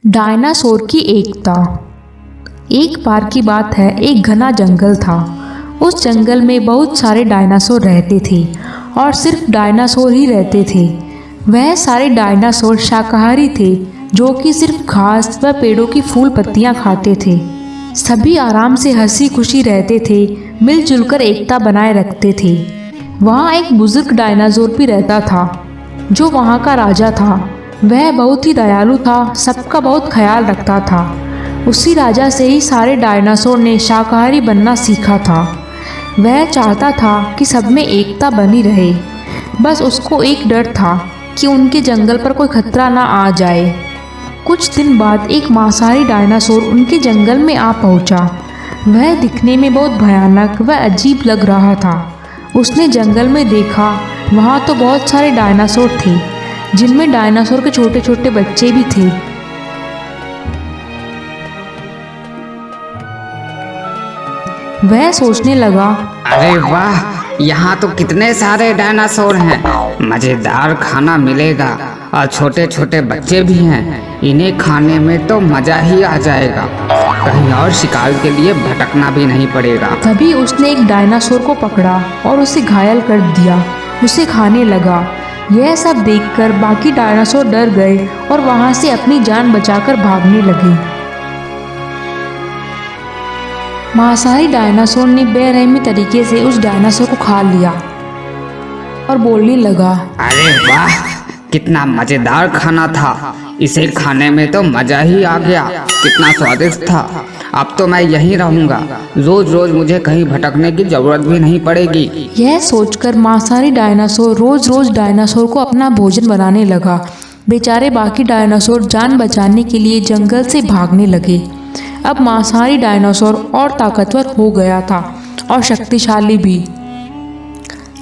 Dinosaur की एकता। एक बार की बात है, एक घना जंगल था। उस जंगल में बहुत सारे डायनासोर रहते थे और सिर्फ डायनासोर ही रहते थे। वह सारे डायनासोर शाकाहारी थे, जो कि सिर्फ घास व पेड़ों की फूल पत्तियां खाते थे। सभी आराम से हंसी खुशी रहते थे, मिलजुल कर एकता बनाए रखते थे। वहाँ एक बुजुर्ग डायनासोर भी रहता था, जो वहाँ का राजा था। वह बहुत ही दयालु था, सबका बहुत ख्याल रखता था। उसी राजा से ही सारे डायनासोर ने शाकाहारी बनना सीखा था। वह चाहता था कि सब में एकता बनी रहे। बस उसको एक डर था कि उनके जंगल पर कोई खतरा ना आ जाए। कुछ दिन बाद एक मांसाहारी डायनासोर उनके जंगल में आ पहुंचा। वह दिखने में बहुत भयानक व अजीब लग रहा था। उसने जंगल में देखा, वहाँ तो बहुत सारे डायनासोर थे, जिनमें डायनासोर के छोटे छोटे बच्चे भी थे। वह सोचने लगा, अरे वाह, यहाँ तो कितने सारे डायनासोर हैं। मजेदार खाना मिलेगा और छोटे छोटे बच्चे भी हैं। इन्हें खाने में तो मजा ही आ जाएगा। कहीं और शिकार के लिए भटकना भी नहीं पड़ेगा। तभी उसने एक डायनासोर को पकड़ा और उसे घायल कर दिया। उसे खाने लगा। यह सब देखकर बाकी डायनासोर डर गए और वहां से अपनी जान बचाकर भागने लगे। मांसाहारी डायनासोर ने बेरहमी तरीके से उस डायनासोर को खा लिया और बोलने लगा, अरे वाह, कितना मजेदार खाना था। इसे खाने में तो मजा ही आ गया। कितना स्वादिष्ट था। अब तो मैं यहीं रहूंगा। रोज रोज मुझे कहीं भटकने की जरूरत भी नहीं पड़ेगी। यह सोचकर मांसाहारी डायनासोर रोज रोज डायनासोर को अपना भोजन बनाने लगा। बेचारे बाकी डायनासोर जान बचाने के लिए जंगल से भागने लगे। अब मांसाहारी डायनासोर और ताकतवर हो गया था और शक्तिशाली भी।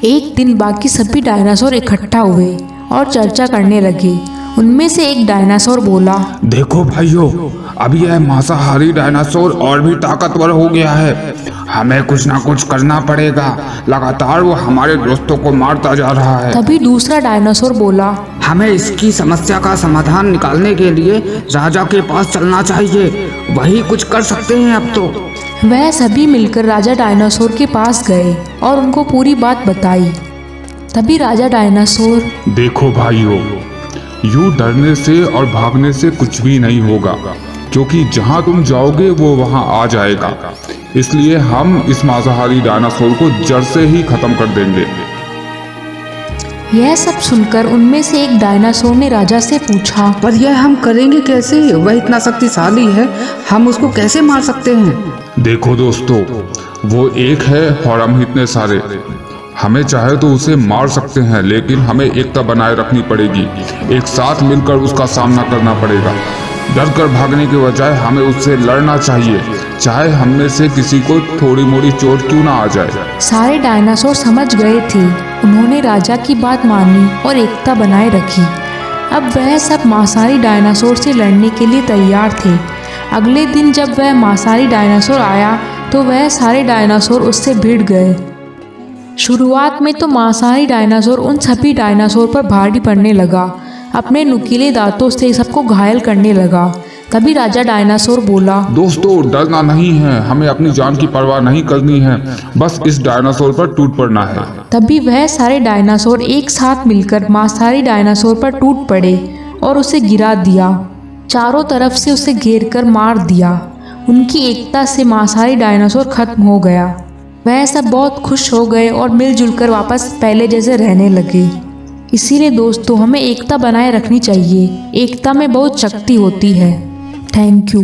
एक दिन बाकी सभी डायनासोर इकट्ठा हुए और चर्चा करने लगे। उनमें से एक डायनासोर बोला, देखो भाइयों, अब यह मांसाहारी डायनासोर और भी ताकतवर हो गया है। हमें कुछ ना कुछ करना पड़ेगा। लगातार वो हमारे दोस्तों को मारता जा रहा है। तभी दूसरा डायनासोर बोला, हमें इसकी समस्या का समाधान निकालने के लिए राजा के पास चलना चाहिए। वही कुछ कर सकते हैं अब तो। वह सभी मिलकर राजा डायनासोर के पास गए और उनको पूरी बात बताई। तभी राजा डायनासोर, देखो भाइयों, यूं डरने से और भागने से कुछ भी नहीं होगा, क्योंकि जहां तुम जाओगे वो वहां आ जाएगा। इसलिए हम इस मांसाहारी डायनासोर को जड़ से ही खत्म कर देंगे। यह सब सुनकर उनमें से एक डायनासोर ने राजा से पूछा, पर यह हम करेंगे कैसे? वह इतना शक्तिशाली है, हम उसको कैसे मार सकते हैं? देखो दोस्तों, वो एक है और हम इतने सारे। हमें चाहे तो उसे मार सकते हैं, लेकिन हमें एकता बनाए रखनी पड़ेगी। एक साथ मिलकर उसका सामना करना पड़ेगा। डर कर भागने के बजाय हमें उससे लड़ना चाहिए, चाहे हम में से किसी को थोड़ी मोड़ी चोट क्यों ना आ जाए। सारे डायनासोर समझ गए थे। उन्होंने राजा की बात मानी और एकता बनाए रखी। अब वह सब मांसाहारी डायनासोर से लड़ने के लिए तैयार थे। अगले दिन जब वह मांसाहारी डायनासोर आया तो वह सारे डायनासोर उससे भिड़ गए। शुरुआत में तो मांसाहारी डायनासोर उन सभी डायनासोर पर भारी पड़ने लगा। अपने नुकीले दांतों से सबको घायल करने लगा। तभी राजा डायनासोर बोला, दोस्तों, डरना नहीं है, हमें अपनी जान की परवाह नहीं करनी है। बस इस डायनासोर पर टूट पड़ना है। तभी वह सारे डायनासोर एक साथ मिलकर मांसाहारी डायनासोर पर टूट पड़े और उसे गिरा दिया। चारों तरफ से उसे घेर कर मार दिया। उनकी एकता से मांसाहारी डायनासोर खत्म हो गया। वह सब बहुत खुश हो गए और मिलजुल कर वापस पहले जैसे रहने लगे। इसीलिए दोस्तों, हमें एकता बनाए रखनी चाहिए। एकता में बहुत शक्ति होती है। Thank you.